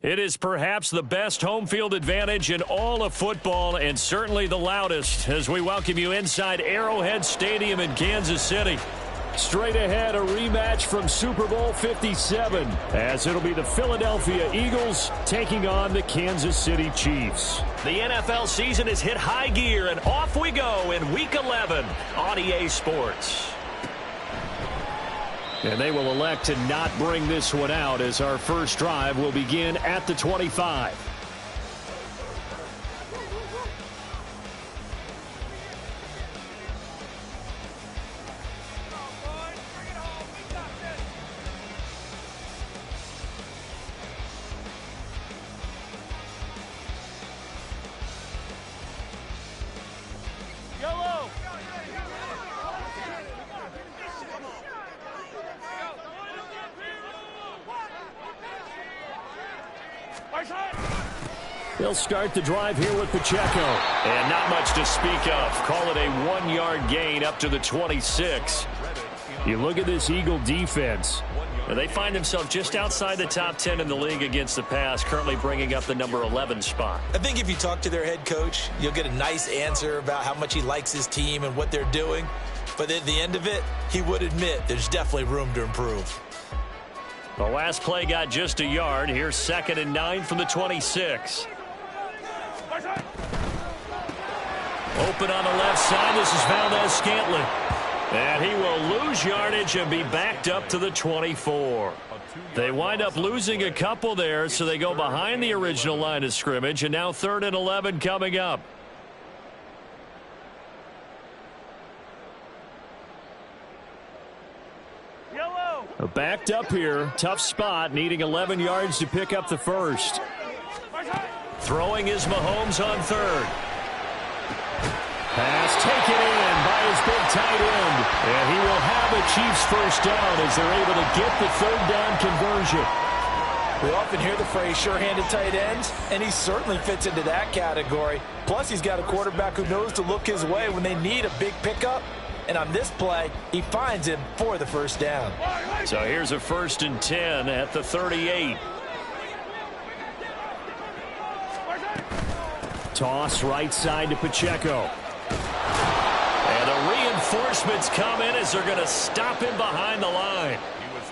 It is perhaps the best home field advantage in all of football and certainly the loudest as we welcome you inside Arrowhead Stadium in Kansas City. Straight ahead, a rematch from Super Bowl 57 as it'll be the Philadelphia Eagles taking on the Kansas City Chiefs. The NFL season has hit high gear and off we go in Week 11 on EA Sports. And they will elect to not bring this one out as our first drive will begin at the 25. They'll start the drive here with Pacheco. And not much to speak of. Call it a 1-yard gain up to the 26. You look at this Eagle defense. And they find themselves just outside the top 10 in the league against the pass, currently bringing up the number 11 spot. I think if you talk to their head coach, you'll get a nice answer about how much he likes his team and what they're doing. But at the end of it, he would admit there's definitely room to improve. The last play got just a yard. Here's 2nd and 9 from the 26. Open on the left side. This is Valdez-Scantling. And he will lose yardage and be backed up to the 24. They wind up losing a couple there, so they go behind the original line of scrimmage. And now 3rd and 11 coming up. Backed up here. Tough spot. Needing 11 yards to pick up the first. Throwing is Mahomes on 3rd. Pass taken in by his big tight end. And he will have a Chiefs first down as they're able to get the 3rd down conversion. We often hear the phrase sure-handed tight ends, and he certainly fits into that category. Plus, he's got a quarterback who knows to look his way when they need a big pickup. And on this play, he finds him for the first down. So here's a 1st and 10 at the 38. Toss right side to Pacheco. And the reinforcements come in as they're going to stop him behind the line.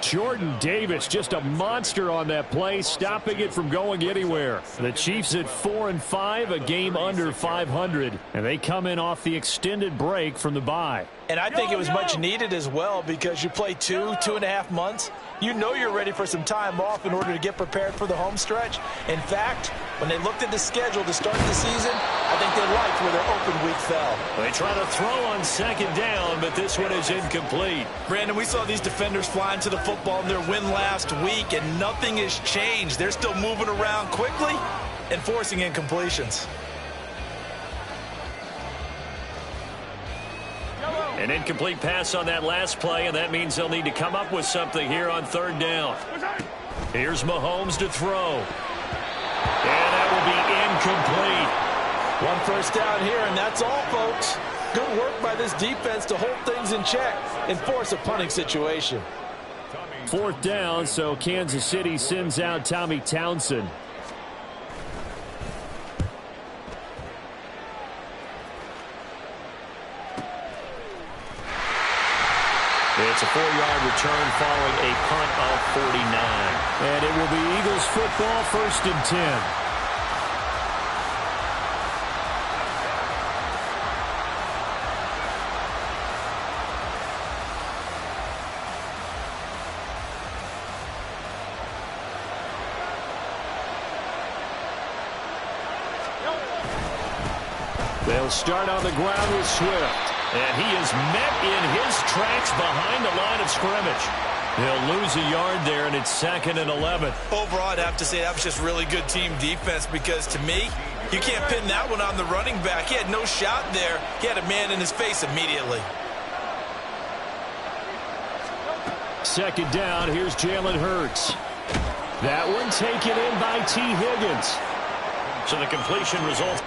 Jordan Davis, just a monster on that play, stopping it from going anywhere. The Chiefs at 4-5, a game under 500, and they come in off the extended break from the bye. And I think it was much needed as well because you play 2.5 months. You know you're ready for some time off in order to get prepared for the home stretch. In fact, when they looked at the schedule to start the season, I think they liked where their open week fell. They try to throw on 2nd down, but this one is incomplete. Brandon, we saw these defenders flying to the football in their win last week, and nothing has changed. They're still moving around quickly and forcing incompletions. An incomplete pass on that last play, and that means they'll need to come up with something here on 3rd down. Here's Mahomes to throw. And that will be incomplete. 1 first down here, and that's all, folks. Good work by this defense to hold things in check and force a punting situation. 4th down, so Kansas City sends out Tommy Townsend. It's a 4-yard return following a punt of 49. And it will be Eagles football, 1st and 10. They'll start on the ground with Swift. And he is met in his tracks behind the line of scrimmage. He'll lose a yard there, and it's 2nd and 11. Overall, I'd have to say that was just really good team defense because, to me, you can't pin that one on the running back. He had no shot there. He had a man in his face immediately. 2nd down, here's Jalen Hurts. That one taken in by T. Higgins. So the completion results.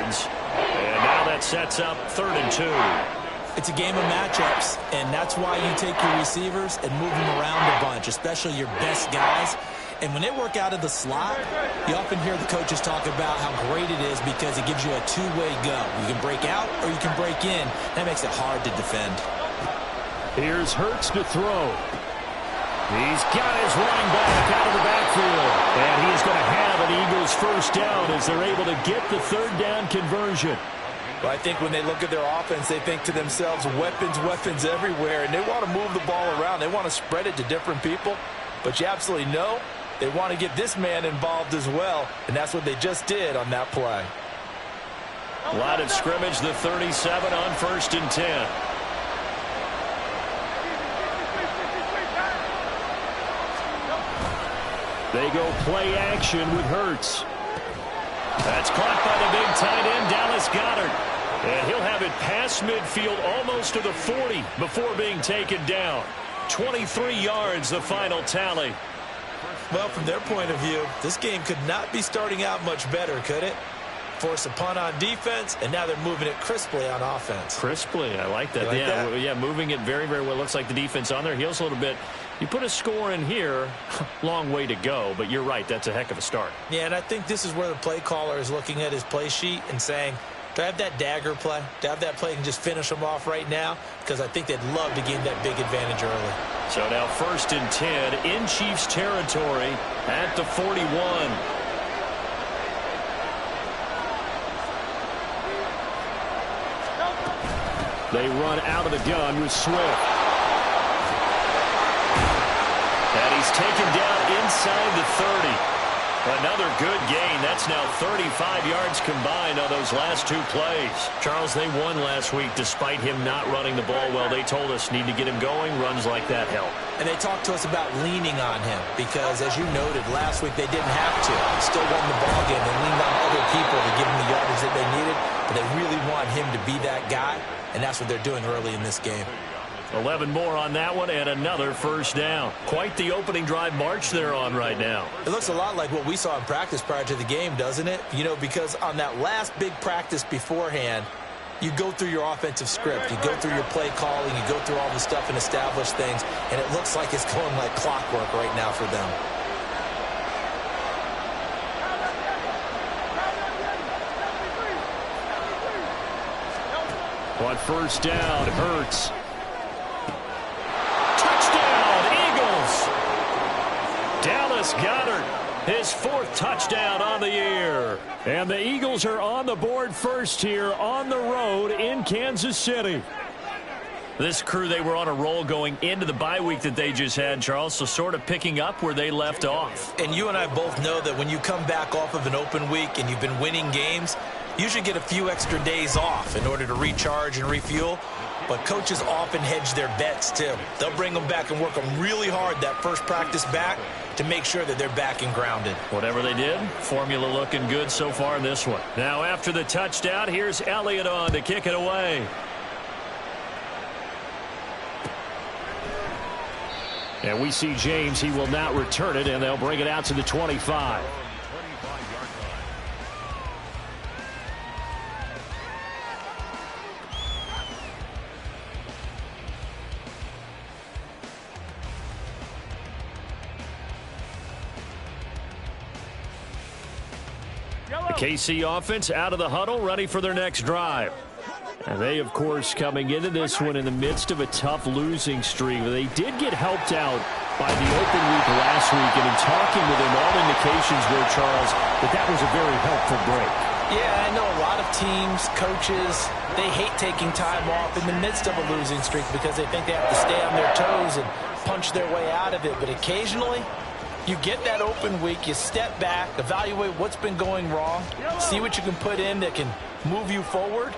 yards. And now that sets up 3rd and 2. It's a game of matchups, and that's why you take your receivers and move them around a bunch, especially your best guys. And when they work out of the slot, you often hear the coaches talk about how great it is because it gives you a two-way go. You can break out or you can break in. That makes it hard to defend. Here's Hurts to throw. He's got his running back out of the backfield. And he's going to have an Eagles first down as they're able to get the 3rd down conversion. Well, I think when they look at their offense, they think to themselves, weapons everywhere, and they want to move the ball around. They want to spread it to different people, but you absolutely know they want to get this man involved as well, and that's what they just did on that play. Line of scrimmage, the 37 on 1st and 10. They go play action with Hurts. That's caught by the big tight end, Dallas Goedert. And he'll have it past midfield almost to the 40 before being taken down. 23 yards, the final tally. Well, from their point of view, this game could not be starting out much better, could it? Force a punt on defense, and now they're moving it crisply on offense. Crisply, I like that. You like that? Yeah, moving it very, very well. Looks like the defense on their heels a little bit. You put a score in here, long way to go, but you're right, that's a heck of a start. Yeah, and I think this is where the play caller is looking at his play sheet and saying, do I have that dagger play? Do I have that play and just finish them off right now? Because I think they'd love to gain that big advantage early. So now 1st and 10 in Chiefs territory at the 41. They run out of the gun with Swift. And he's taken down inside the 30. Another good gain. That's now 35 yards combined on those last 2 plays. Charles, they won last week despite him not running the ball well. They told us need to get him going. Runs like that help. And they talked to us about leaning on him because, as you noted, last week they didn't have to. They still won the ball game. They leaned on other people to give them the yardage that they needed, but they really want him to be that guy, and that's what they're doing early in this game. 11 more on that one and another first down. Quite the opening drive march they're on right now. It looks a lot like what we saw in practice prior to the game, doesn't it? You know, because on that last big practice beforehand, you go through your offensive script, you go through your play calling, you go through all the stuff and establish things, and it looks like it's going like clockwork right now for them. On first down, Hurts. Touchdown, Eagles! Dallas Goedert, his 4th touchdown on the year. And the Eagles are on the board first here on the road in Kansas City. This crew, they were on a roll going into the bye week that they just had, Charles, so sort of picking up where they left off. And you and I both know that when you come back off of an open week and you've been winning games, you should get a few extra days off in order to recharge and refuel. But coaches often hedge their bets, too. They'll bring them back and work them really hard that first practice back to make sure that they're back and grounded. Whatever they did, formula looking good so far in this one. Now after the touchdown, here's Elliott on to kick it away. And we see James, he will not return it, and they'll bring it out to the 25. The KC offense out of the huddle, ready for their next drive. And they, of course, coming into this one in the midst of a tough losing streak. They did get helped out by the open week last week, and in talking with him, all indications were, Charles, that was a very helpful break. Yeah, I know a lot of teams, coaches, they hate taking time off in the midst of a losing streak because they think they have to stay on their toes and punch their way out of it. But occasionally, you get that open week, you step back, evaluate what's been going wrong, see what you can put in that can move you forward,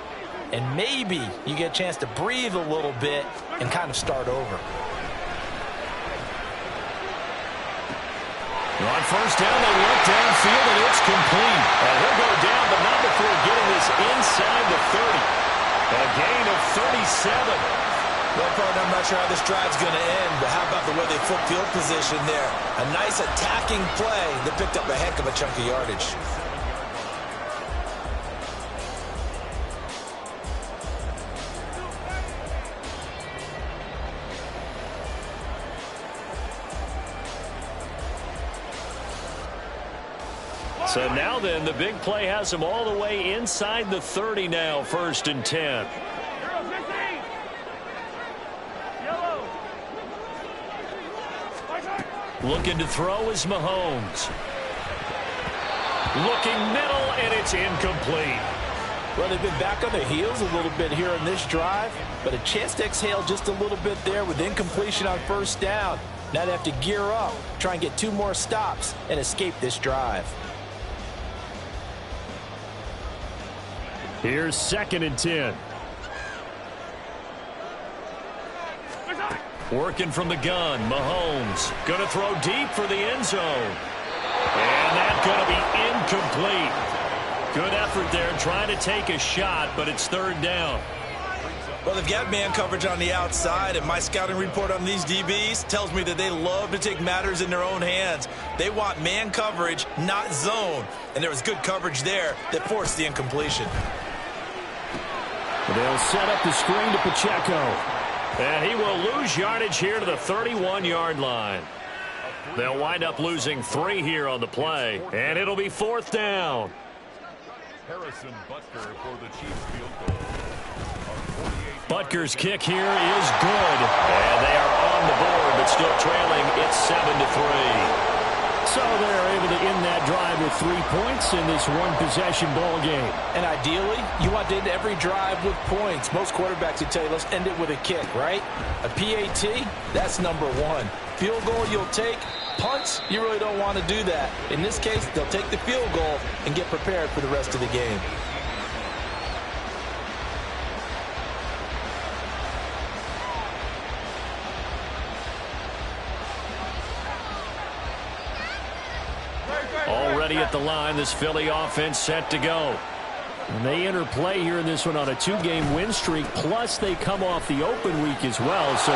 and maybe you get a chance to breathe a little bit and kind of start over. On first down, they look downfield, and it's complete. And he'll go down, but not before getting this inside the 30. A gain of 37. Well, partner, I'm not sure how this drive's going to end, but how about the way they flip field position there? A nice attacking play that picked up a heck of a chunk of yardage. So now then, the big play has him all the way inside the 30 now, 1st and 10. Looking to throw is Mahomes. Looking middle, and it's incomplete. Well, they've been back on their heels a little bit here in this drive, but a chance to exhale just a little bit there with incompletion on 1st down. Now they have to gear up, try and get 2 more stops, and escape this drive. Here's 2nd and 10. Working from the gun, Mahomes. Going to throw deep for the end zone. And that's going to be incomplete. Good effort there trying to take a shot, but it's 3rd down. Well, they've got man coverage on the outside, and my scouting report on these DBs tells me that they love to take matters in their own hands. They want man coverage, not zone. And there was good coverage there that forced the incompletion. They'll set up the screen to Pacheco. And he will lose yardage here to the 31-yard line. They'll wind up losing 3 here on the play, and it'll be 4th down. Harrison Butker for the Chiefs field goal. Butker's kick here is good. And they are on the board, but still trailing. It's 7-3. So they're able to end that drive with 3 points in this one-possession ball game. And ideally, you want to end every drive with points. Most quarterbacks would tell you, let's end it with a kick, right? A PAT, that's number 1. Field goal you'll take. Punts, you really don't want to do that. In this case, they'll take the field goal and get prepared for the rest of the game. Already at the line, this Philly offense set to go. And they enter play here in this one on a 2-game win streak, plus they come off the open week as well. So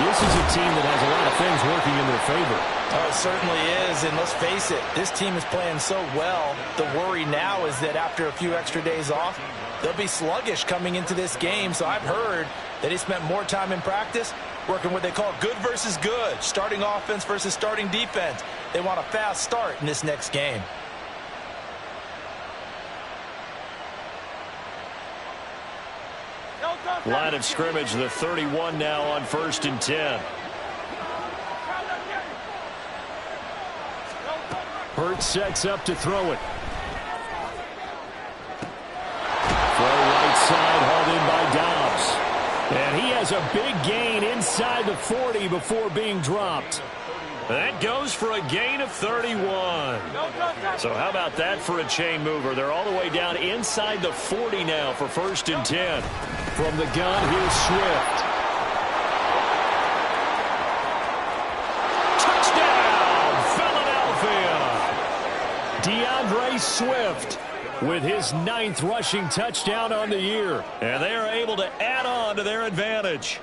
this is a team that has a lot of things working in their favor. Oh, it certainly is, and let's face it, this team is playing so well. The worry now is that after a few extra days off, they'll be sluggish coming into this game. So I've heard that they spent more time in practice working what they call good versus good, starting offense versus starting defense. They want a fast start in this next game. Line of scrimmage, the 31 now on 1st and 10. Hurts sets up to throw it. Throw right side, hauled in by Dobbs. And he has a big gain inside the 40 before being dropped. That goes for a gain of 31. So how about that for a chain mover? They're all the way down inside the 40 now for 1st and 10. From the gun, here's Swift. Touchdown, Philadelphia! DeAndre Swift with his 9th rushing touchdown on the year. And they are able to add on to their advantage.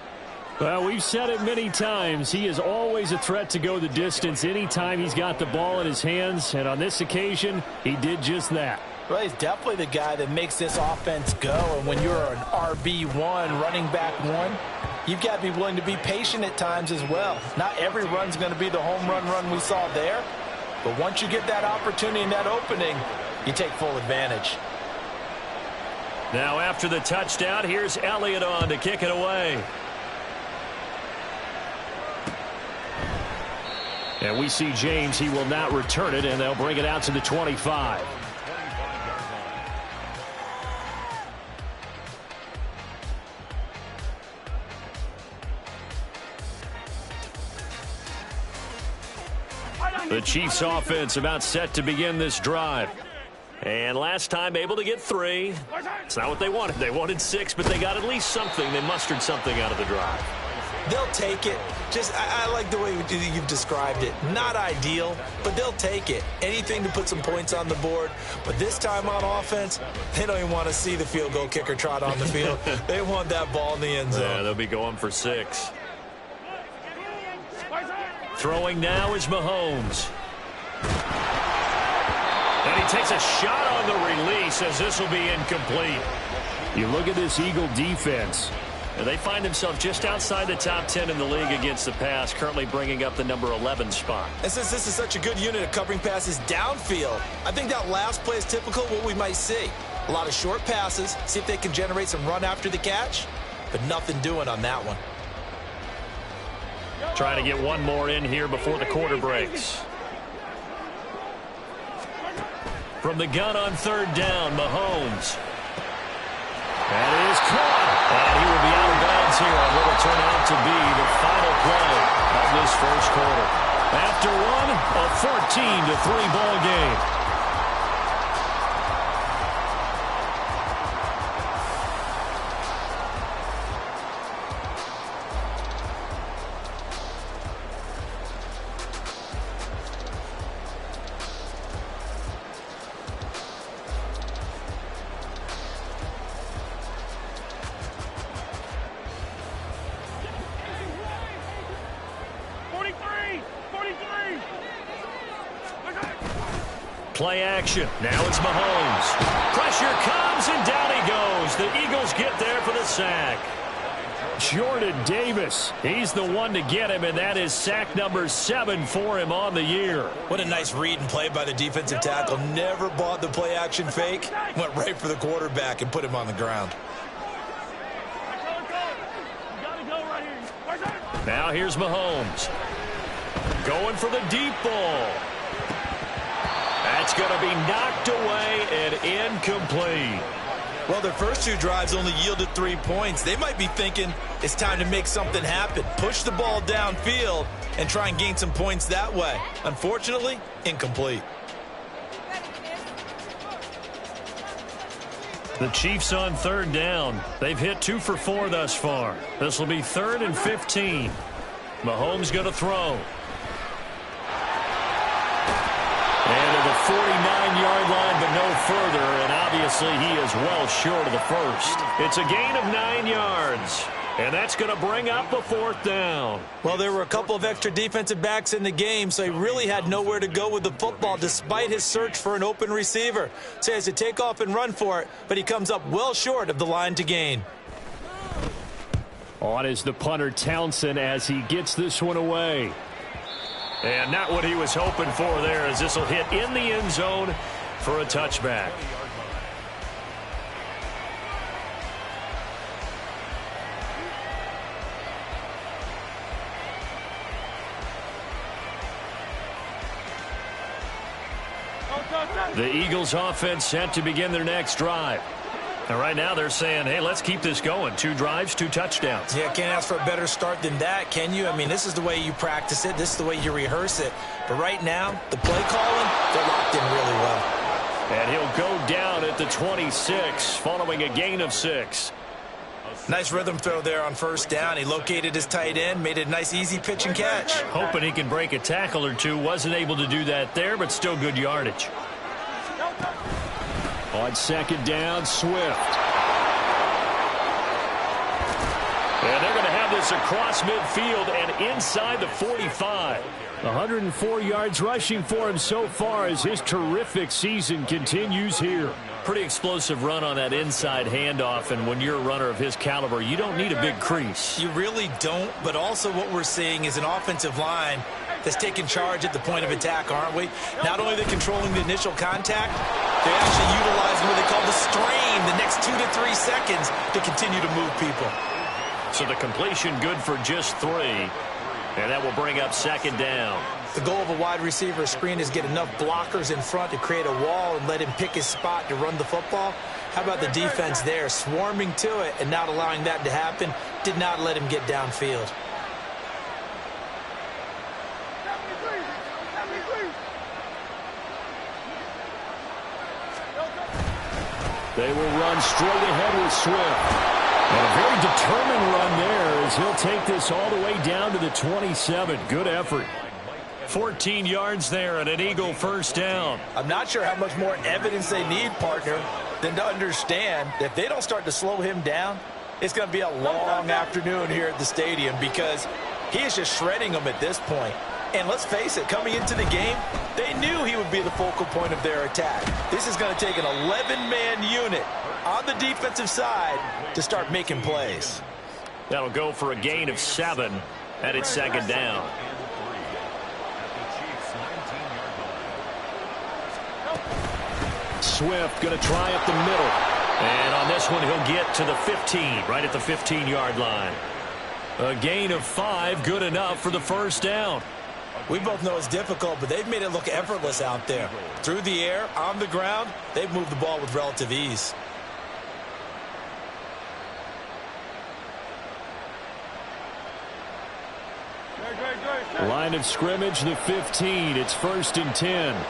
Well, we've said it many times. He is always a threat to go the distance anytime he's got the ball in his hands. And on this occasion, he did just that. Well, he's definitely the guy that makes this offense go. And when you're an RB1, running back 1, you've got to be willing to be patient at times as well. Not every run's going to be the home run we saw there. But once you get that opportunity and that opening, you take full advantage. Now after the touchdown, here's Elliott on to kick it away. And we see James. He will not return it, and they'll bring it out to the 25. The Chiefs offense about set to begin this drive. And last time able to get 3. It's not what they wanted. They wanted 6, but they got at least something. They mustered something out of the drive. They'll take it. I like the way you've described it. Not ideal, but they'll take it. Anything to put some points on the board. But this time on offense, they don't even want to see the field goal kicker trot on the field. They want that ball in the end zone. Yeah, they'll be going for 6. Throwing now is Mahomes. And he takes a shot on the release as this will be incomplete. You look at this Eagle defense. And they find themselves just outside the top 10 in the league against the pass, currently bringing up the number 11 spot. And since this is such a good unit of covering passes downfield, I think that last play is typical of what we might see. A lot of short passes, see if they can generate some run after the catch, but nothing doing on that one. Trying to get one more in here before the quarter breaks. From the gun on third down, Mahomes. That is caught. And he will be out of bounds here on what will turn out to be the final play of this first quarter. After one, a 14-3 ball game. Play action. Now it's Mahomes. Pressure comes, and down he goes. The Eagles get there for the sack. Jordan Davis, he's the one to get him, and that is sack number 7 for him on the year. What a nice read and play by the defensive tackle. Never bought the play action fake. Went right for the quarterback and put him on the ground. Now here's Mahomes. Going for the deep ball. That's going to be knocked away and incomplete. Well, their first 2 drives only yielded 3 points. They might be thinking it's time to make something happen. Push the ball downfield and try and gain some points that way. Unfortunately, incomplete. The Chiefs on third down. They've hit 2 for 4 thus far. This will be 3rd and 15. Mahomes going to throw. And to the 49-yard line, but no further, and obviously he is well short of the first. It's a gain of 9 yards, and that's going to bring up a 4th down. Well, there were a couple of extra defensive backs in the game, so he really had nowhere to go with the football despite his search for an open receiver. So he has to take off and run for it, but he comes up well short of the line to gain. On is the punter, Townsend, as he gets this one away. And not what he was hoping for there, as this will hit in the end zone for a touchback. The Eagles offense set to begin their next drive. And right now they're saying, hey, let's keep this going. 2 drives, 2 touchdowns. Yeah, can't ask for a better start than that, can you? I mean, this is the way you practice it. This is the way you rehearse it. But right now, the play calling, they're locked in really well. And he'll go down at the 26 following a gain of 6. Nice rhythm throw there on first down. He located his tight end, made it a nice easy pitch and catch. Hoping he can break a tackle or 2. Wasn't able to do that there, but still good yardage. On second down, Swift. And they're going to have this across midfield and inside the 45. 104 yards rushing for him so far as his terrific season continues here. Pretty explosive run on that inside handoff, and when you're a runner of his caliber, you don't need a big crease. You really don't, but also what we're seeing is an offensive line that's taking charge at the point of attack, aren't we? Not only are they controlling the initial contact, they're actually utilizing what they call the strain the next 2 to 3 seconds to continue to move people. So the completion good for just 3, and that will bring up second down. The goal of a wide receiver screen is get enough blockers in front to create a wall and let him pick his spot to run the football. How about the defense there, swarming to it and not allowing that to happen? Did not let him get downfield. They will run straight ahead with Swift. And a very determined run there as he'll take this all the way down to the 27. Good effort. 14 yards there and an Eagle first down. I'm not sure how much more evidence they need, partner, than to understand that if they don't start to slow him down, it's going to be a long afternoon here at the stadium because he is just shredding them at this point. And let's face it, coming into the game, they knew he would be the focal point of their attack. This is going to take an 11-man unit on the defensive side to start making plays. That'll go for a gain of 7, and it's second down. Swift going to try up the middle. And on this one, he'll get to the 15, right at the 15-yard line. A gain of 5, good enough for the first down. We both know it's difficult, but they've made it look effortless out there. Through the air, on the ground, they've moved the ball with relative ease. Line of scrimmage, the 15. It's 1st and 10.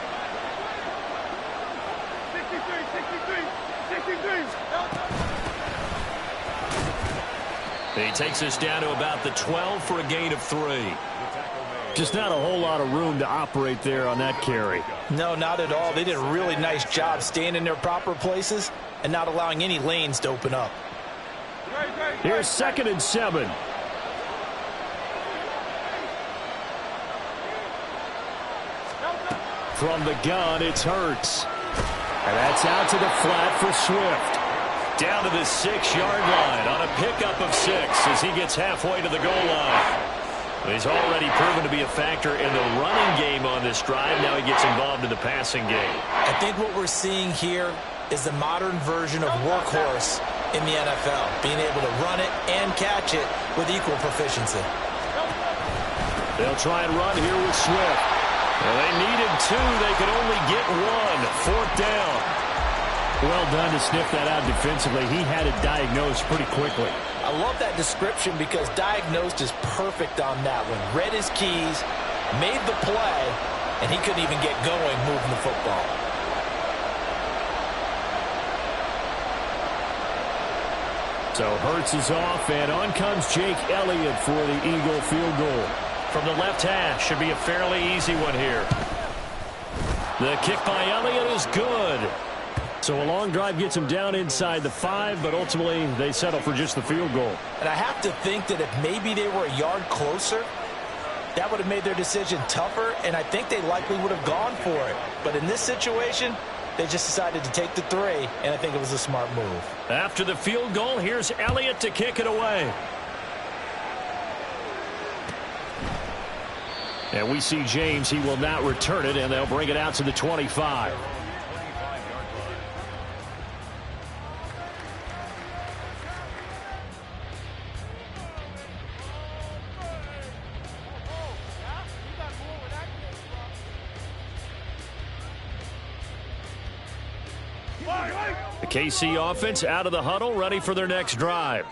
He takes us down to about the 12 for a gain of 3. Just not a whole lot of room to operate there on that carry. No, not at all. They did a really nice job staying in their proper places and not allowing any lanes to open up. Here's 2nd and 7. From the gun, it's Hurts. And that's out to the flat for Swift. Down to the 6-yard line on a pickup of 6 as he gets halfway to the goal line. He's already proven to be a factor in the running game on this drive. Now he gets involved in the passing game. I think what we're seeing here is the modern version of workhorse in the NFL, being able to run it and catch it with equal proficiency. They'll try and run here with Swift. Well, they needed 2. They could only get 1. 4th down. Well done to sniff that out defensively. He had it diagnosed pretty quickly. I love that description because diagnosed is perfect on that one. Read his keys, made the play, and he couldn't even get going moving the football. So Hurts is off, and on comes Jake Elliott for the Eagle field goal. From the left hash, should be a fairly easy one here. The kick by Elliott is good. So a long drive gets him down inside the 5, but ultimately they settle for just the field goal. And I have to think that if maybe they were a yard closer, that would have made their decision tougher, and I think they likely would have gone for it. But in this situation, they just decided to take the 3, and I think it was a smart move. After the field goal, here's Elliott to kick it away. And we see James. He will not return it, and they'll bring it out to the 25. The KC offense out of the huddle, ready for their next drive.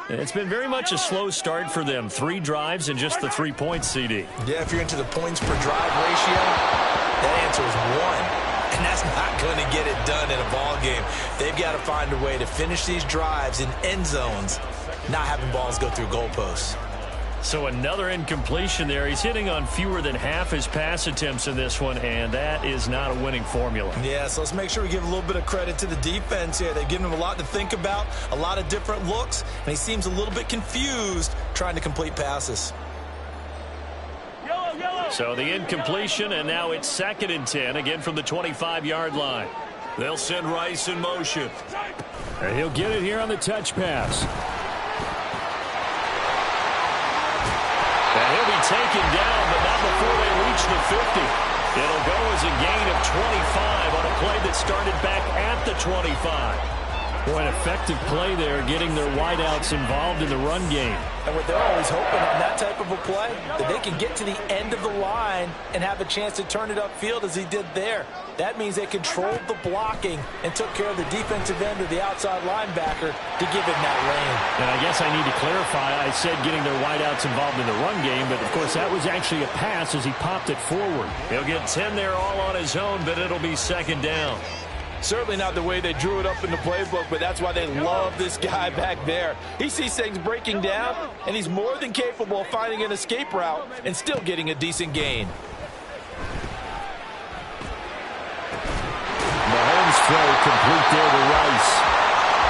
It's been very much a slow start for them. 3 drives and just the 3 points, CD. Yeah, if you're into the points per drive ratio, that answer is 1. And that's not going to get it done in a ball game. They've got to find a way to finish these drives in end zones, not having balls go through goalposts. So another incompletion there. He's hitting on fewer than half his pass attempts in this one, and that is not a winning formula. Yeah, so let's make sure we give a little bit of credit to the defense here. They've given him a lot to think about, a lot of different looks, and he seems a little bit confused trying to complete passes. So the incompletion, and now it's 2nd and 10, again from the 25-yard line. They'll send Rice in motion. And he'll get it here on the touch pass. And he'll be taken down, but not before they reach the 50. It'll go as a gain of 25 on a play that started back at the 25. Boy, an effective play there, getting their wideouts involved in the run game. And what they're always hoping on that type of a play, that they can get to the end of the line and have a chance to turn it upfield as he did there. That means they controlled the blocking and took care of the defensive end of the outside linebacker to give him that lane. And I guess I need to clarify, I said getting their wideouts involved in the run game, but of course that was actually a pass as he popped it forward. He'll get 10 there all on his own, but it'll be 2nd down. Certainly not the way they drew it up in the playbook, but that's why they love this guy back there. He sees things breaking down, and he's more than capable of finding an escape route and still getting a decent gain. Mahomes throw complete there to Rice.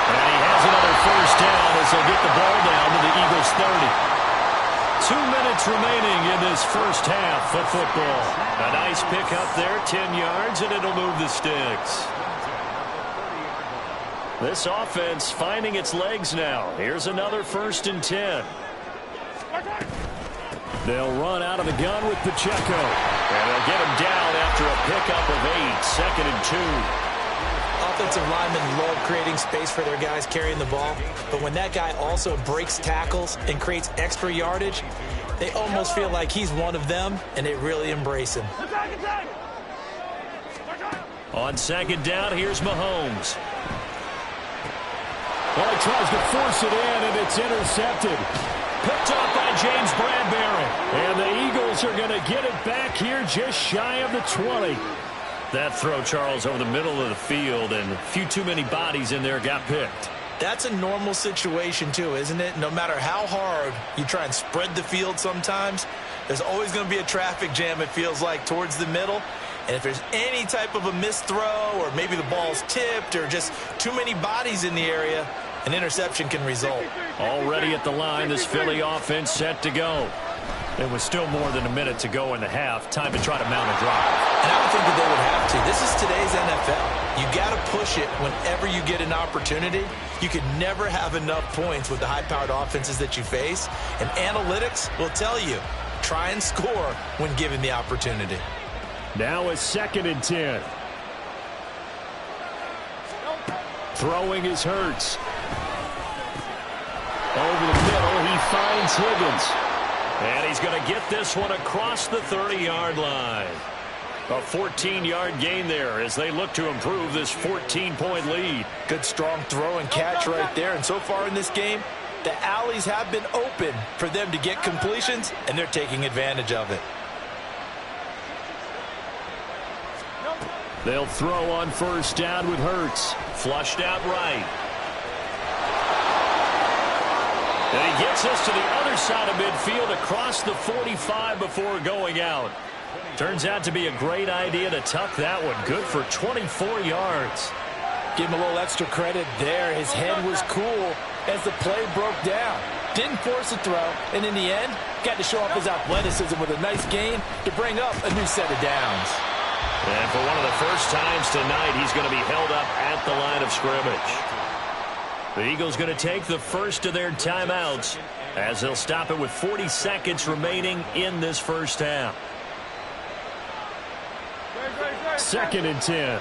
And he has another first down as they'll get the ball down to the Eagles 30. 2 minutes remaining in this first half of football. A nice pickup there, 10 yards, and it'll move the sticks. This offense finding its legs now. Here's another 1st and 10. They'll run out of the gun with Pacheco. And they'll get him down after a pickup of 8. 2nd and 2. Offensive linemen love creating space for their guys carrying the ball. But when that guy also breaks tackles and creates extra yardage, they almost feel like he's one of them, and they really embrace him. On 2nd down, here's Mahomes. Well, he tries to force it in, and it's intercepted. Picked off by James Bradbury. And the Eagles are going to get it back here just shy of the 20. That throw, Charles, over the middle of the field, and a few too many bodies in there got picked. That's a normal situation, too, isn't it? No matter how hard you try and spread the field sometimes, there's always going to be a traffic jam, it feels like, towards the middle. And if there's any type of a missed throw or maybe the ball's tipped or just too many bodies in the area, an interception can result. Already at the line, this Philly offense set to go. It was still more than a minute to go in the half. Time to try to mount a drive. And I would think that they would have to. This is today's NFL. You got to push it whenever you get an opportunity. You can never have enough points with the high-powered offenses that you face. And analytics will tell you, try and score when given the opportunity. Now a 2nd and 10. Throwing is Hurts. Over the middle, he finds Higgins. And he's going to get this one across the 30-yard line. A 14-yard gain there as they look to improve this 14-point lead. Good strong throw and catch right there. And so far in this game, the alleys have been open for them to get completions, and they're taking advantage of it. They'll throw on 1st down with Hurts. Flushed out right. And he gets us to the other side of midfield across the 45 before going out. Turns out to be a great idea to tuck that one. Good for 24 yards. Give him a little extra credit there. His head was cool as the play broke down. Didn't force a throw, and in the end, got to show off his athleticism with a nice gain to bring up a new set of downs. And for one of the first times tonight, he's going to be held up at the line of scrimmage. The Eagles going to take the first of their timeouts as they'll stop it with 40 seconds remaining in this first half. 2nd and 10.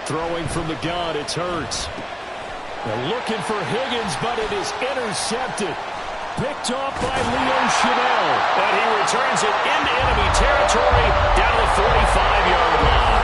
Throwing from the gun, it's Hurts. They're looking for Higgins, but it is intercepted. Picked off by Leo Chanel. And he returns it into enemy territory down the 45-yard line.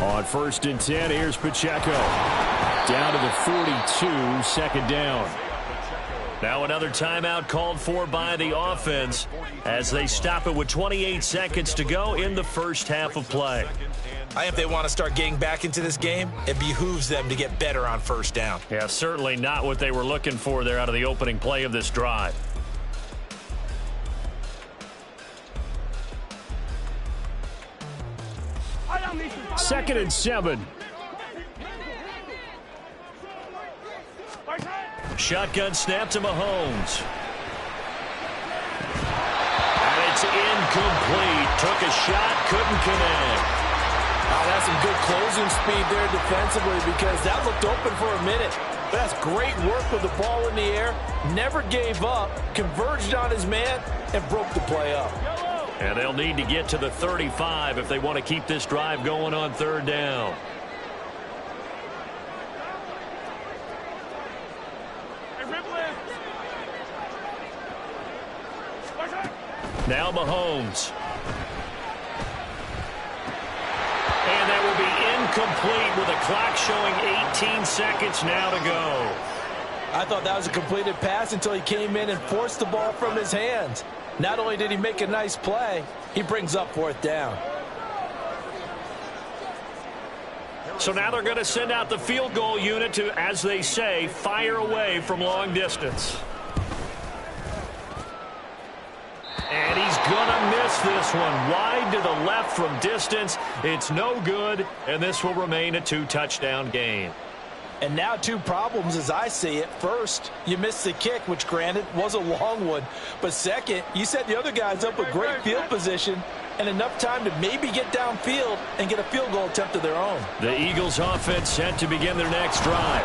On 1st and 10, here's Pacheco. Down to the 42, 2nd down. Now another timeout called for by the offense as they stop it with 28 seconds to go in the first half of play. I think if they want to start getting back into this game, it behooves them to get better on 1st down. Yeah, certainly not what they were looking for there out of the opening play of this drive. Second and 7. Shotgun snap to Mahomes. And it's incomplete. Took a shot, couldn't connect. Oh, that's some good closing speed there defensively because that looked open for a minute. But that's great work with the ball in the air. Never gave up, converged on his man, and broke the play up. And they'll need to get to the 35 if they want to keep this drive going on 3rd down. Now Mahomes. And that will be incomplete with a clock showing 18 seconds now to go. I thought that was a completed pass until he came in and forced the ball from his hands. Not only did he make a nice play, he brings up fourth down. So now they're going to send out the field goal unit to, as they say, fire away from long distance. And he's going to miss this one. Wide to the left from distance. It's no good, and this will remain a 2-touchdown game. And now two problems as I see it. First, you missed the kick, which granted was a long one. But second, you set the other guys up with great field position and enough time to maybe get downfield and get a field goal attempt of their own. The Eagles offense set to begin their next drive.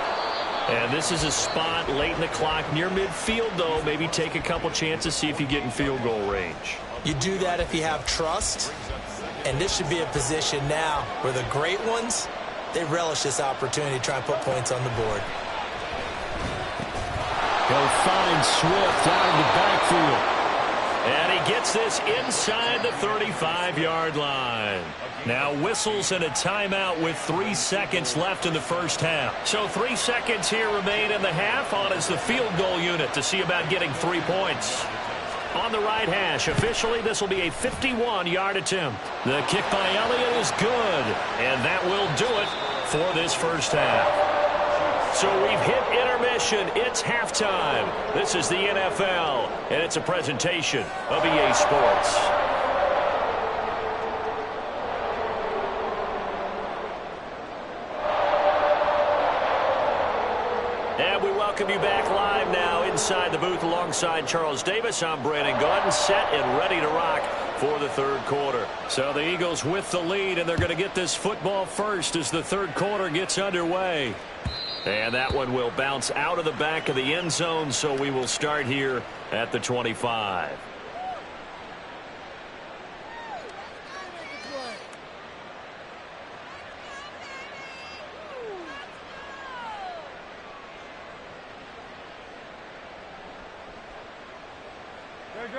And this is a spot late in the clock near midfield, though. Maybe take a couple chances, see if you get in field goal range. You do that if you have trust. And this should be a position now where the great ones, they relish this opportunity to try and put points on the board. They'll find Swift out of the backfield. And he gets this inside the 35-yard line. Now whistles and a timeout with 3 seconds left in the first half. So 3 seconds here remain in the half. On is the field goal unit to see about getting 3 points. On the right hash, officially this will be a 51-yard attempt. The kick by Elliott is good, and that will do it for this first half. So we've hit intermission. It's halftime. This is the NFL, and it's a presentation of EA Sports. And we welcome you back live now inside the booth alongside Charles Davis. I'm Brandon Gordon, set and ready to rock for the third quarter. So the Eagles with the lead, and they're going to get this football first as the third quarter gets underway. And that one will bounce out of the back of the end zone, so we will start here at the 25.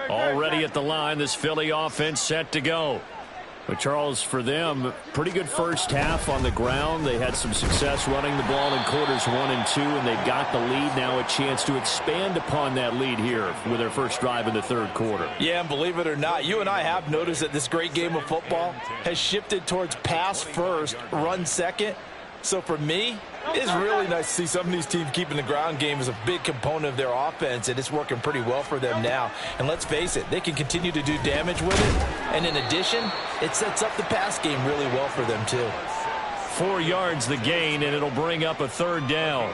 Already at the line, this Philly offense set to go. But Charles, for them, pretty good first half on the ground. They had some success running the ball in quarters 1 and 2, and they've got the lead. Now a chance to expand upon that lead here with their first drive in the third quarter. Yeah, and believe it or not, you and I have noticed that this great game of football has shifted towards pass first, run second. So for me, it's really nice to see some of these teams keeping the ground game as a big component of their offense, and it's working pretty well for them now. And let's face it, they can continue to do damage with it. And in addition, it sets up the pass game really well for them too. 4 yards the gain, and it'll bring up a third down.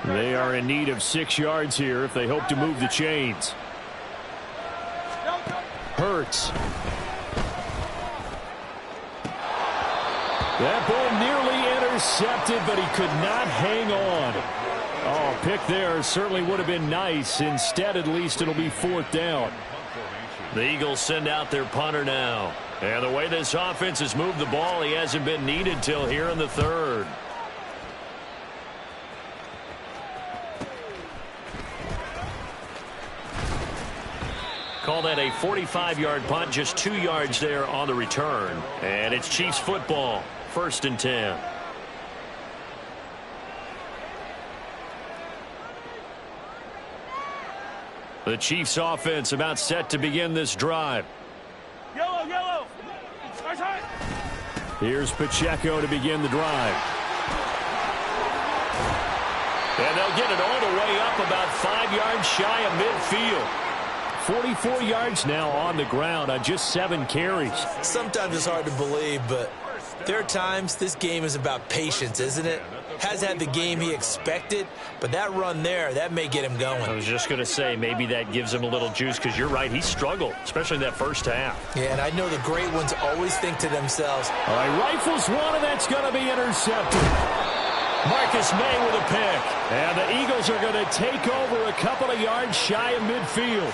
They are in need of 6 yards here if they hope to move the chains. Hurts. That ball nearly intercepted, but he could not hang on. Oh, pick there certainly would have been nice. Instead, at least it'll be fourth down. The Eagles send out their punter now. And the way this offense has moved the ball, he hasn't been needed till here in the third. Call that a 45-yard punt, just 2 yards there on the return. And it's Chiefs football, 1st and 10. The Chiefs offense about set to begin this drive. Yellow. Here's Pacheco to begin the drive. And they'll get it all the way up about 5 yards shy of midfield. 44 yards now on the ground on just 7 carries. Sometimes it's hard to believe, but there are times this game is about patience, isn't it? Has had the game he expected, but that run there, that may get him going. I was just going to say, maybe that gives him a little juice, because you're right, he struggled, especially in that first half. Yeah, and I know the great ones always think to themselves, all right, rifles one, and that's going to be intercepted. Marcus May with a pick. And the Eagles are going to take over a couple of yards shy of midfield.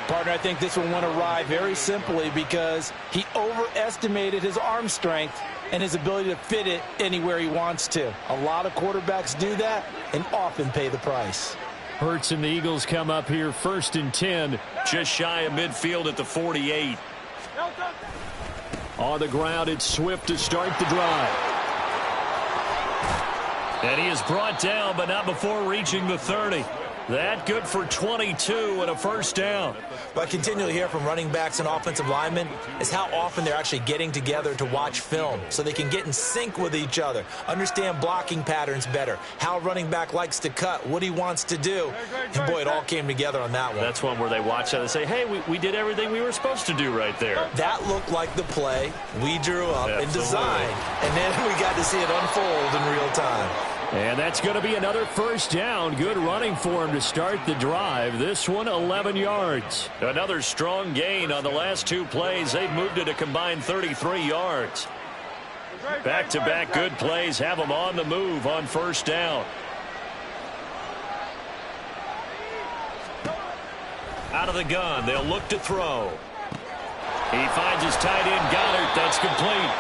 Partner, I think this one went awry very simply because he overestimated his arm strength and his ability to fit it anywhere he wants to. A lot of quarterbacks do that and often pay the price. Hurts and the Eagles come up here 1st and 10. Just shy of midfield at the 48. On the ground, it's Swift to start the drive. And he is brought down, but not before reaching the 30. That good for 22 and a first down. What I continually hear from running backs and offensive linemen is how often they're actually getting together to watch film so they can get in sync with each other, understand blocking patterns better, how a running back likes to cut, what he wants to do. And, boy, it all came together on that one. That's one where they watch that and say, hey, we did everything we were supposed to do right there. That looked like the play we drew up and designed, and then we got to see it unfold in real time. And that's going to be another first down. Good running for him to start the drive. This one, 11 yards. Another strong gain on the last 2 plays. They've moved it a combined 33 yards. Back-to-back good plays have them on the move on first down. Out of the gun, they'll look to throw. He finds his tight end, Goddard. That's complete.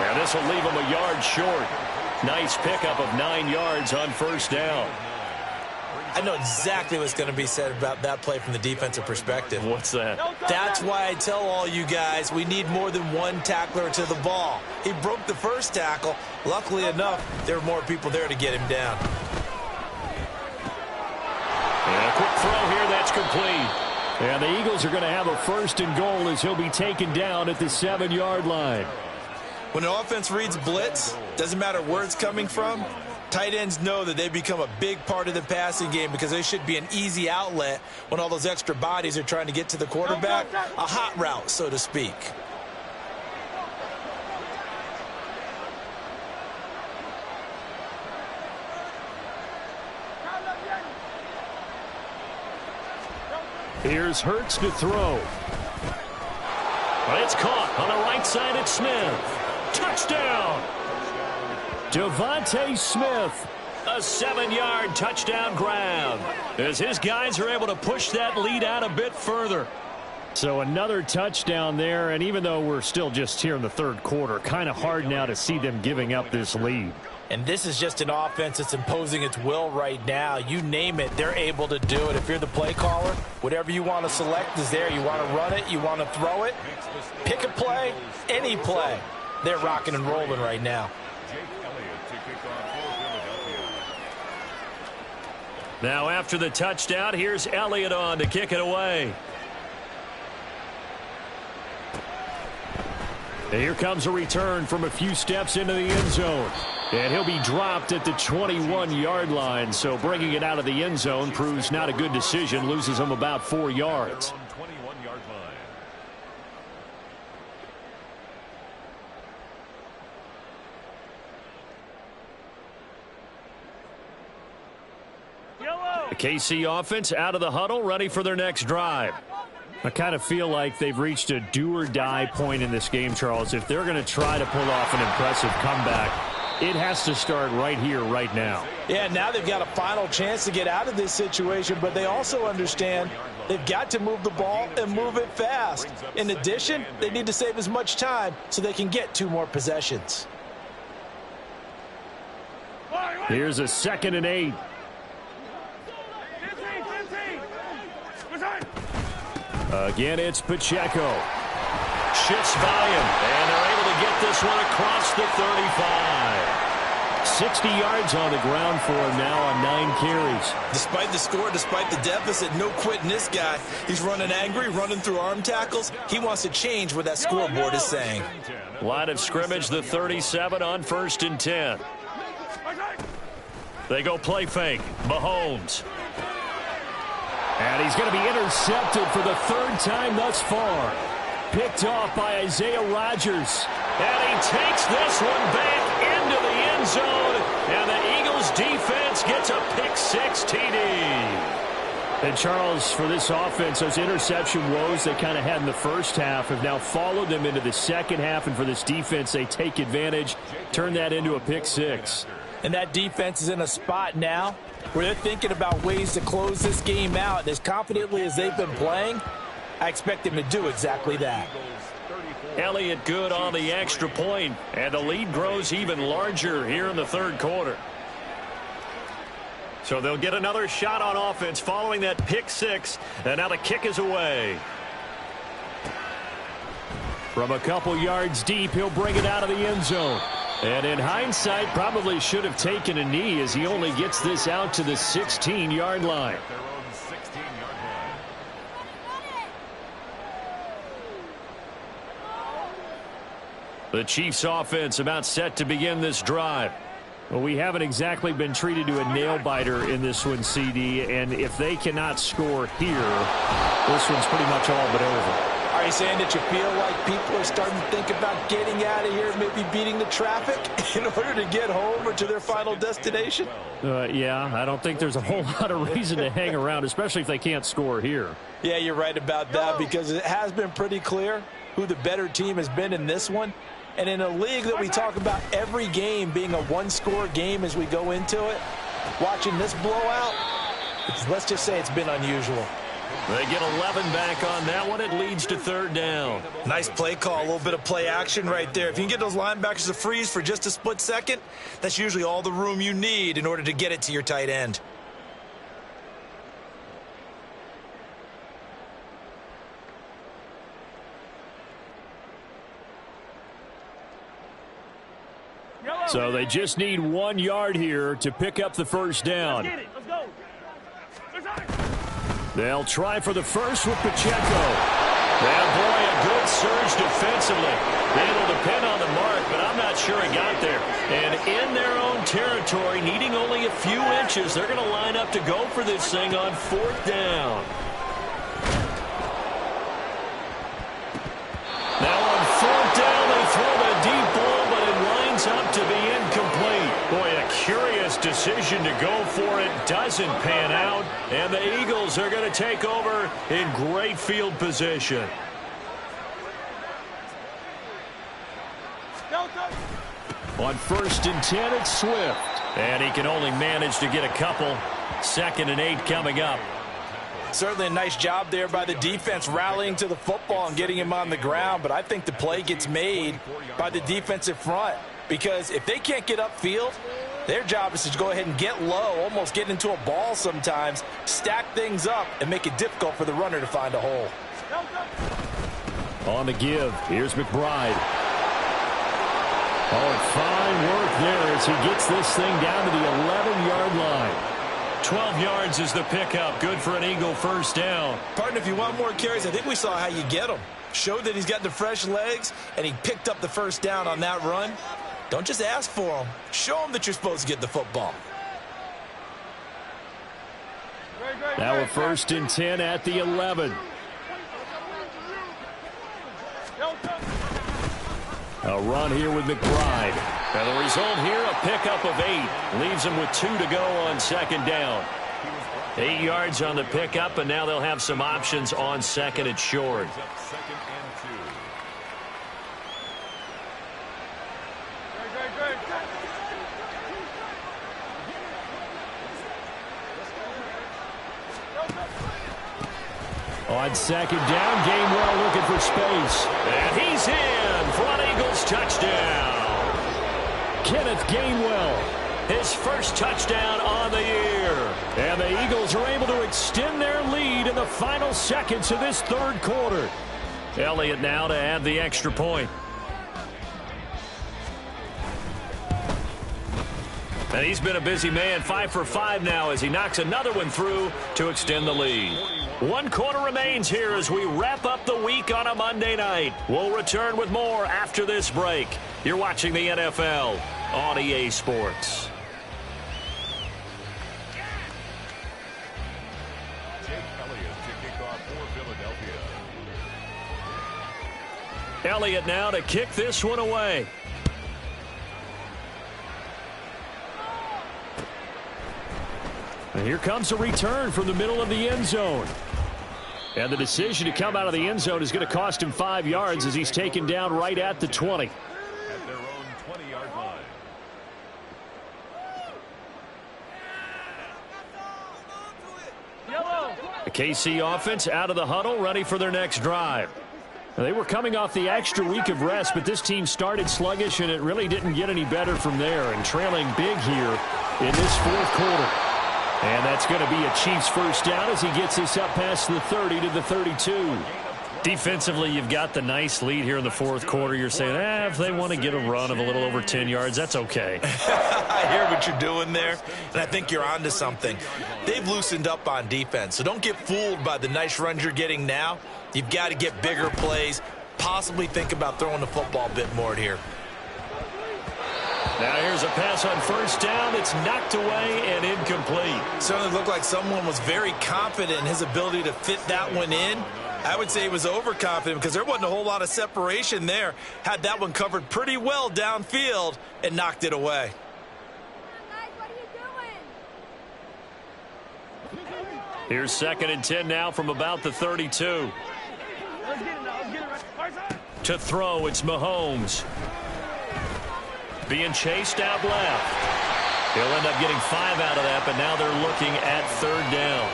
And this will leave him a yard short. Nice pickup of 9 yards on first down. I know exactly what's going to be said about that play from the defensive perspective. What's that? That's why I tell all you guys we need more than one tackler to the ball. He broke the first tackle. Luckily enough, there were more people there to get him down. And a quick throw here, that's complete. And the Eagles are going to have a 1st and goal as he'll be taken down at the 7-yard line. When an offense reads blitz, doesn't matter where it's coming from, tight ends know that they become a big part of the passing game because they should be an easy outlet when all those extra bodies are trying to get to the quarterback. A hot route, so to speak. Here's Hurts to throw. It's caught on the right side at Smith. Touchdown! Devontae Smith. A 7-yard touchdown grab as his guys are able to push that lead out a bit further. So another touchdown there, and even though we're still just here in the 3rd quarter, kind of hard now to see them giving up this lead. And this is just an offense that's imposing its will right now. You name it, they're able to do it. If you're the play caller, whatever you want to select is there. You want to run it, you want to throw it, pick a play, any play. They're rocking and rolling right now. Now after the touchdown, here's Elliott on to kick it away. And here comes a return from a few steps into the end zone. And he'll be dropped at the 21-yard line. So bringing it out of the end zone proves not a good decision. Loses him about 4 yards. The KC offense out of the huddle, ready for their next drive. I kind of feel like they've reached a do-or-die point in this game, Charles. If they're going to try to pull off an impressive comeback, it has to start right here, right now. Yeah, now they've got a final chance to get out of this situation, but they also understand they've got to move the ball and move it fast. In addition, they need to save as much time so they can get 2 more possessions. Here's a 2nd and 8. Again, it's Pacheco. Shifts by him, and they're able to get this one across the 35. 60 yards on the ground for him now on 9 carries. Despite the score, despite the deficit, no quitting this guy. He's running angry, running through arm tackles. He wants to change what that scoreboard is saying. Line of scrimmage, the 37 on 1st and 10. They go play fake. Mahomes. And he's going to be intercepted for the 3rd time thus far. Picked off by Isaiah Rodgers. And he takes this one back into the end zone. And the Eagles defense gets a pick-6 TD. And Charles, for this offense, those interception woes they kind of had in the first half have now followed them into the second half. And for this defense, they take advantage, turn that into a pick-6. And that defense is in a spot now where they're thinking about ways to close this game out. As confidently as they've been playing, I expect them to do exactly that. Elliott good on the extra point, and the lead grows even larger here in the third quarter. So they'll get another shot on offense following that pick six, and now the kick is away. From a couple yards deep, he'll bring it out of the end zone. And in hindsight, probably should have taken a knee as he only gets this out to the 16-yard line. The Chiefs offense about set to begin this drive. Well, we haven't exactly been treated to a nail-biter in this one, CD, and if they cannot score here, this one's pretty much all but over. Are you saying that you feel like people are starting to think about getting out of here, maybe beating the traffic in order to get home or to their final destination? Yeah, I don't think there's a whole lot of reason to hang around, especially if they can't score here. Yeah, you're right about that, because it has been pretty clear who the better team has been in this one. And in a league that we talk about every game being a one-score game as we go into it, watching this blowout, let's just say it's been unusual. They get 11 back on that one. It leads to third down. Nice play call, a little bit of play action right there. If you can get those linebackers to freeze for just a split second, that's usually all the room you need in order to get it to your tight end. So they just need 1 yard here to pick up the first down. Let's get it. Let's go. They'll try for the first with Pacheco. And boy, a good surge defensively. Able to pin on the mark, but I'm not sure he got there. And in their own territory, needing only a few inches, they're going to line up to go for this thing on fourth down. Now on fourth down, they throw the deep ball, but it lines up to be incomplete. Boy, a curious decision to go for it. Doesn't pan out, and the Eagles are going to take over in great field position. On 1st and 10, it's Swift. And he can only manage to get a couple. 2nd and 8 coming up. Certainly a nice job there by the defense rallying to the football and getting him on the ground, but I think the play gets made by the defensive front, because if they can't get upfield, their job is to go ahead and get low, almost get into a ball sometimes, stack things up, and make it difficult for the runner to find a hole. On the give, here's McBride. Oh, fine work there as he gets this thing down to the 11-yard line. 12 yards is the pickup. Good for an Eagle first down. Partner, if you want more carries, I think we saw how you get them. Showed that he's got the fresh legs, and he picked up the first down on that run. Don't just ask for them. Show them that you're supposed to get the football. Now a 1st and 10 at the 11. A run here with McBride. And the result here, a pickup of 8. Leaves them with 2 to go on 2nd down. 8 yards on the pickup, and now they'll have some options on 2nd and short. On 2nd down, Gainwell looking for space. And he's in for an Eagles touchdown. Kenneth Gainwell. His first touchdown on the year. And the Eagles are able to extend their lead in the final seconds of this third quarter. Elliott now to add the extra point. And he's been a busy man, 5 for 5 now as he knocks another one through to extend the lead. 1 quarter remains here as we wrap up the week on a Monday night. We'll return with more after this break. You're watching the NFL on EA Sports. Elliott now to kick this one away. And here comes a return from the middle of the end zone. And the decision to come out of the end zone is going to cost him 5 yards as he's taken down right at the 20. At their own 20-yard line. The KC offense out of the huddle, ready for their next drive. They were coming off the extra week of rest, but this team started sluggish, and it really didn't get any better from there. And trailing big here in this fourth quarter. And that's going to be a Chiefs first down as he gets this up past the 30 to the 32. Defensively, you've got the nice lead here in the fourth quarter. You're saying, if they want to get a run of a little over 10 yards, that's okay. I hear what you're doing there, and I think you're onto something. They've loosened up on defense, so don't get fooled by the nice runs you're getting now. You've got to get bigger plays, possibly think about throwing the football a bit more here. Now here's a pass on first down. It's knocked away and incomplete. Certainly looked like someone was very confident in his ability to fit that one in. I would say he was overconfident because there wasn't a whole lot of separation there. Had that one covered pretty well downfield and knocked it away. Here's 2nd and 10 now from about the 32. To throw, it's Mahomes. Being chased out left. He'll end up getting 5 out of that, but now they're looking at 3rd down.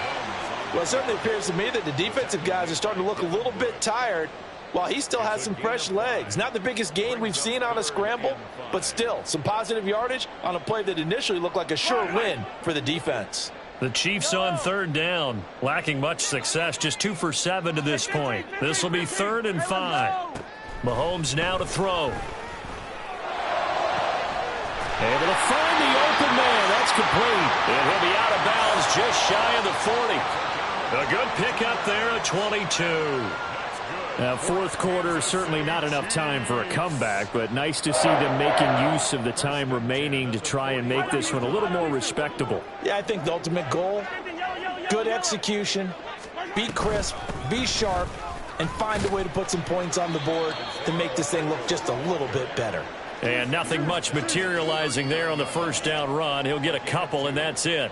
Well, it certainly appears to me that the defensive guys are starting to look a little bit tired while he still has some fresh legs. Not the biggest gain we've seen on a scramble, but still some positive yardage on a play that initially looked like a sure win for the defense. The Chiefs on 3rd down, lacking much success, just 2 for 7 to this point. This will be 3rd and 5. Mahomes now to throw. Able to find the open man. That's complete. And he'll be out of bounds just shy of the 40. A good pickup there at 22. Now, fourth quarter, certainly not enough time for a comeback, but nice to see them making use of the time remaining to try and make this one a little more respectable. Yeah, I think the ultimate goal, good execution, be crisp, be sharp, and find a way to put some points on the board to make this thing look just a little bit better. And nothing much materializing there on the first down run. He'll get a couple, and that's it.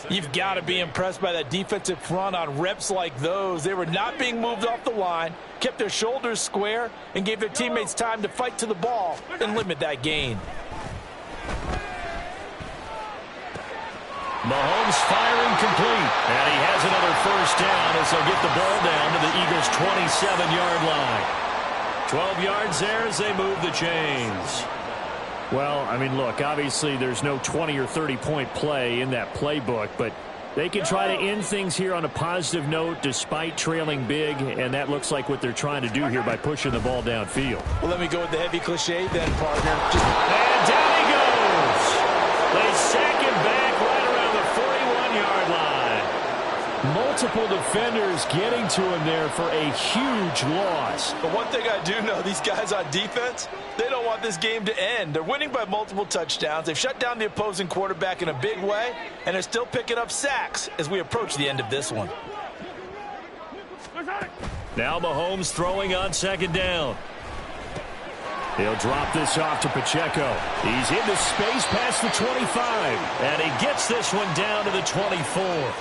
You've got to be impressed by that defensive front on reps like those. They were not being moved off the line, kept their shoulders square, and gave their teammates time to fight to the ball and limit that gain. Mahomes firing complete. And he has another first down as they'll get the ball down to the Eagles' 27-yard line. 12 yards there as they move the chains. Well, I mean, look, obviously there's no 20 or 30-point play in that playbook, but they can try to end things here on a positive note despite trailing big, and that looks like what they're trying to do here by pushing the ball downfield. Well, let me go with the heavy cliche then, partner. And down he goes. They sack him back right around the 41-yard line. Multiple defenders getting to him there for a huge loss. But one thing I do know, these guys on defense, they don't want this game to end. They're winning by multiple touchdowns. They've shut down the opposing quarterback in a big way, and they're still picking up sacks as we approach the end of this one. Now Mahomes throwing on 2nd down. He'll drop this off to Pacheco. He's into space past the 25. And he gets this one down to the 24.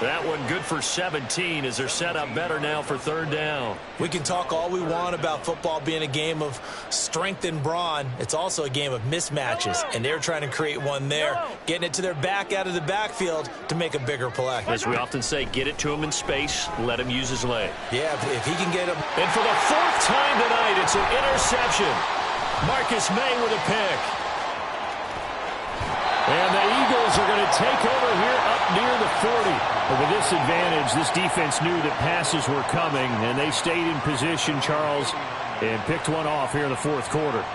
That one good for 17 as they're set up better now for 3rd down. We can talk all we want about football being a game of strength and brawn. It's also a game of mismatches, and they're trying to create one there, getting it to their back out of the backfield to make a bigger play. As we often say, get it to him in space, let him use his leg. Yeah, if he can get him. And for the 4th time tonight, it's an interception. Marcus May with a pick. And the Eagles are going to take over here up near the 40. But with this advantage, this defense knew that passes were coming, and they stayed in position, Charles, and picked one off here in the fourth quarter.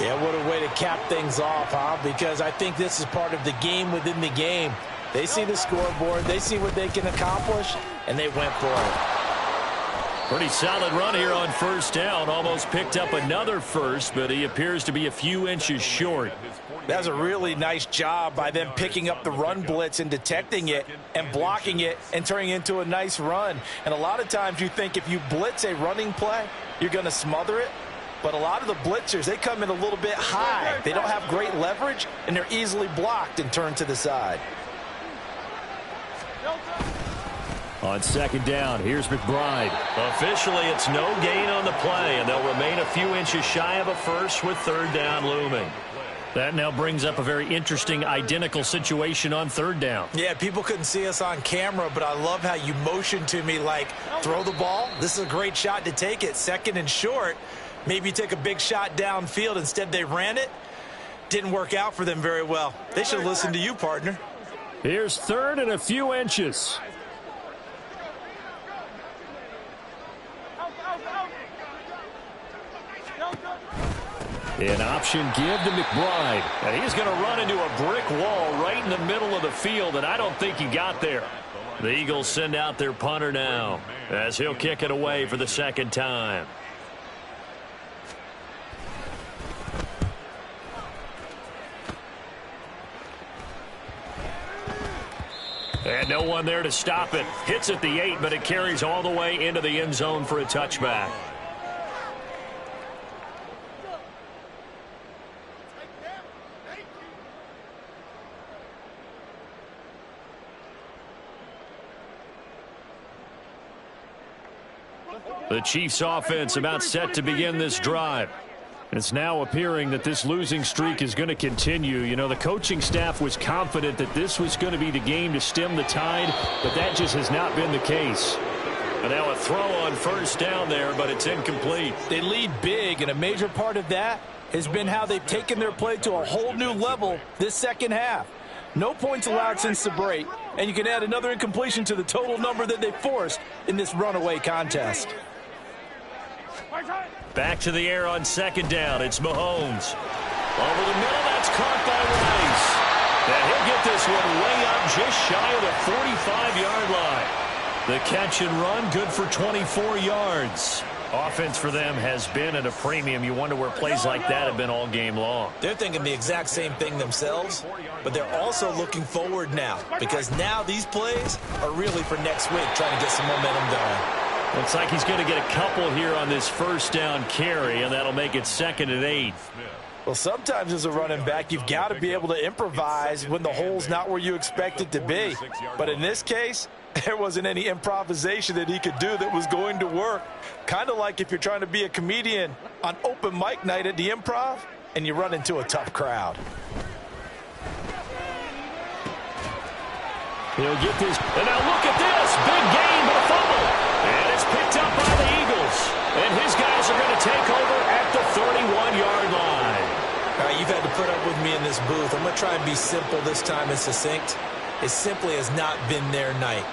Yeah, what a way to cap things off, huh? Because I think this is part of the game within the game. They see the scoreboard, they see what they can accomplish, and they went for it. Pretty solid run here on first down. Almost picked up another first, but he appears to be a few inches short. That was a really nice job by them picking up the run blitz and detecting it and blocking it and turning it into a nice run. And a lot of times you think if you blitz a running play, you're going to smother it. But a lot of the blitzers, they come in a little bit high. They don't have great leverage, and they're easily blocked and turned to the side. On 2nd down, here's McBride. Officially, it's no gain on the play, and they'll remain a few inches shy of a first with 3rd down looming. That now brings up a very interesting identical situation on third down. Yeah, people couldn't see us on camera, but I love how you motioned to me like, throw the ball. This is a great shot to take it. Second and short. Maybe you take a big shot downfield. Instead, they ran it. Didn't work out for them very well. They should have listened to you, partner. Here's third and a few inches. An option give to McBride. And he's going to run into a brick wall right in the middle of the field, and I don't think he got there. The Eagles send out their punter now as he'll kick it away for the second time. And no one there to stop it. Hits at the 8, but it carries all the way into the end zone for a touchback. The Chiefs offense about set to begin this drive. It's now appearing that this losing streak is going to continue. You know, the coaching staff was confident that this was going to be the game to stem the tide, but that just has not been the case. And now a throw on first down there, but it's incomplete. They lead big, and a major part of that has been how they've taken their play to a whole new level this second half. No points allowed since the break, and you can add another incompletion to the total number that they forced in this runaway contest. Back to the air on second down. It's Mahomes. Over the middle, that's caught by Rice. And he'll get this one way up just shy of the 45-yard line. The catch and run, good for 24 yards. Offense for them has been at a premium. You wonder where plays like that have been all game long. They're thinking the exact same thing themselves, but they're also looking forward now because now these plays are really for next week, trying to get some momentum going. Looks like he's going to get a couple here on this first down carry, and that'll make it 2nd and 8. Well, sometimes as a running back, you've got to be able to improvise when the hole's not where you expect it to be. But in this case, there wasn't any improvisation that he could do that was going to work. Kind of like if you're trying to be a comedian on open mic night at the Improv and you run into a tough crowd. He'll get this. And now look at this. Big game, but a fumble. And it's picked up by the Eagles. And his guys are going to take over at the 31-yard line. All right, you've had to put up with me in this booth. I'm going to try and be simple this time and succinct. It simply has not been their night.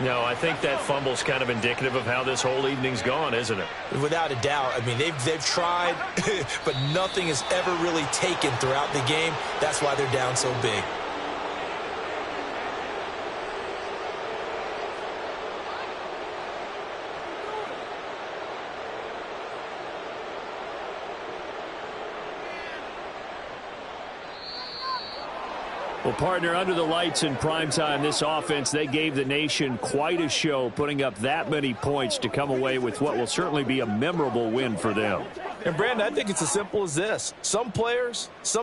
No, I think that fumble's kind of indicative of how this whole evening's gone, isn't it? Without a doubt. I mean, they've tried, but nothing has ever really taken throughout the game. That's why they're down so big. Well, partner, under the lights in primetime, this offense, they gave the nation quite a show, putting up that many points to come away with what will certainly be a memorable win for them. And, Brandon, I think it's as simple as this. Some players, some